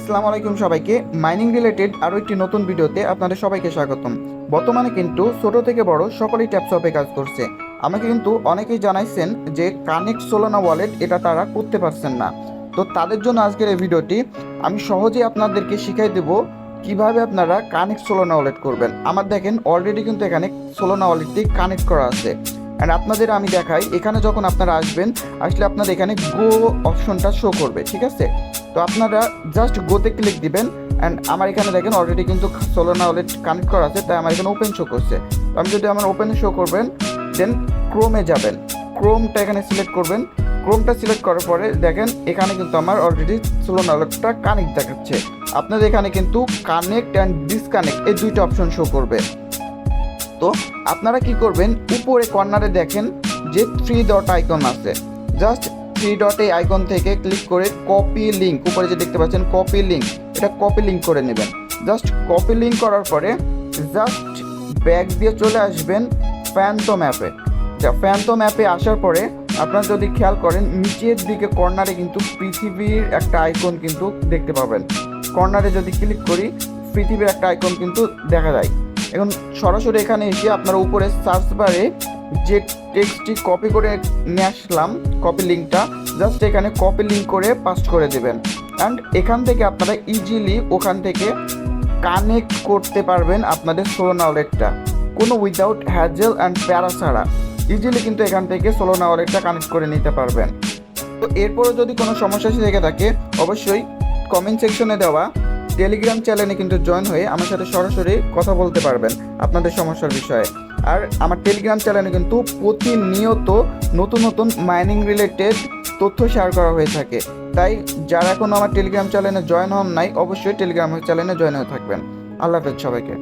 আসসালামু আলাইকুম সবাইকে। মাইনিং রিলেটেড আরও একটি নতুন ভিডিওতে আপনাদের সবাইকে স্বাগতম। বর্তমানে কিন্তু ছোট থেকে বড় সকলেই ট্যাপশপে কাজ করছে। আমাকে কিন্তু অনেকেই জানাইছেন যে কানেক্ট সোলানা ওয়ালেট এটা তারা করতে পারছেন না। তো তাদের জন্য আজকের এই ভিডিওটি আমি সহজেই আপনাদেরকে শিখাই দেব কিভাবে আপনারা কানেক্ট সোলানা ওয়ালেট করবেন। আমার দেখেন অলরেডি কিন্তু এখানে সোলানা ওয়ালেটটি কানেক্ট করা আছে। অ্যান্ড আপনাদের আমি দেখাই, এখানে যখন আপনারা আসলে আপনাদের এখানে গো অপশনটা শো করবে, ঠিক আছে? তো আপনারা জাস্ট গোতে ক্লিক দিবেন। অ্যান্ড আমার এখানে দেখেন অলরেডি কিন্তু সোলানা ওয়ালেট কানেক্ট করা আছে, তাই আমার এখানে ওপেন শো করছে। তো আমি যদি আমার ওপেনে শো করবেন, দেন ক্রোমে যাবেন, ক্রোমটা এখানে সিলেক্ট করবেন। ক্রোমটা সিলেক্ট করার পরে দেখেন এখানে কিন্তু আমার অলরেডি সোলানা ওয়ালেটটা কানেক্ট দেখাচ্ছে। আপনাদের এখানে কিন্তু কানেক্ট অ্যান্ড ডিসকানেক্ট এই দুইটা অপশন শো করবে। তো আপনারা কি করবেন, উপরে কর্নারে দেখেন যে 3 ডট আইকন আছে, জাস্ট 3 ডট এই আইকন থেকে ক্লিক করে কপি লিঙ্ক, উপরে যে দেখতে পাচ্ছেন কপি লিঙ্ক, এটা কপি লিঙ্ক করে নেবেন। জাস্ট কপি লিঙ্ক করার পরে জাস্ট ব্যাক দিয়ে চলে আসবেন ফ্যান্টম অ্যাপে। ফ্যান্টম অ্যাপে আসার পরে আপনারা যদি খেয়াল করেন নিচের দিকে কর্নারে কিন্তু পৃথিবীর একটা আইকন কিন্তু দেখতে পাবেন। কর্নারে যদি ক্লিক করি পৃথিবীর একটা আইকন কিন্তু দেখা যায়। এখন সরাসরি এখানে এসে আপনারা উপরে সার্চ বারে যে টেক্সটটি কপি করে নিয়ে আসলাম, কপি লিঙ্কটা জাস্ট এখানে কপি লিঙ্ক করে পাস্ট করে দেবেন। অ্যান্ড এখান থেকে আপনারা ইজিলি ওখান থেকে কানেক্ট করতে পারবেন আপনাদের সোলানা ওয়ালেটটা, কোনো উইদাউট হ্যাজেল অ্যান্ড প্যারা ছাড়া ইজিলি কিন্তু এখান থেকে সোলানা ওয়ালেটটা কানেক্ট করে নিতে পারবেন। তো এরপরও যদি কোনো সমস্যা থেকে থাকে অবশ্যই কমেন্ট সেকশনে দেওয়া টেলিগ্রাম চ্যানেলে কিন্তু জয়েন হয়ে আমার সাথে সরাসরি কথা বলতে পারবেন আপনাদের সমস্যার বিষয়ে। আর আমার টেলিগ্রাম চ্যানেলে কিন্তু প্রতিনিয়ত নতুন নতুন মাইনিং রিলেটেড তথ্য শেয়ার করা হয়ে থাকে। তাই যারা এখনও আমার টেলিগ্রাম চ্যানেলে জয়েন হন নাই অবশ্যই টেলিগ্রাম চ্যানেলে জয়েন হয়ে থাকবেন। আল্লাহ হাফেজ সবাইকে।